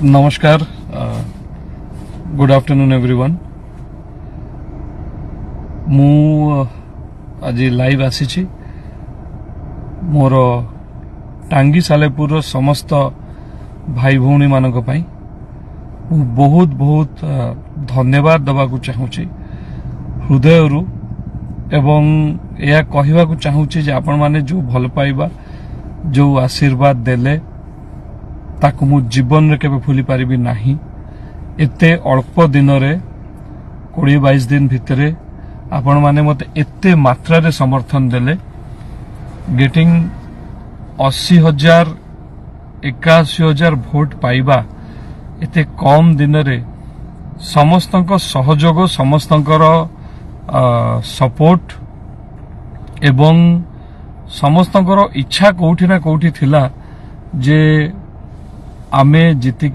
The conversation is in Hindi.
नमस्कार गुड आफ्टरनून एवरीवन मु आज लाइव आसी मोर टांगी सालेपुर समस्त भाई भौणी मानक पई बहुत बहुत धन्यवाद दबा को चाहूची हृदय एवं यह कहवा को चाहूची जे आपण माने जो भल पाइबा जो आशीर्वाद देले ताकु मु जीवन रे केबे भूली पारिबी नाही। एते अल्प दिन रे 20-22 दिन भितरे आपण माने मते एते मात्रा रे समर्थन देले गेटिंग 80,000 81,000 भोट पाइबा एते कम दिन रे समस्तंक सहयोग समस्तंकर सपोर्ट एवं समस्तंकर इच्छा कोठी ना कोठी थिला जे आमे जीतिक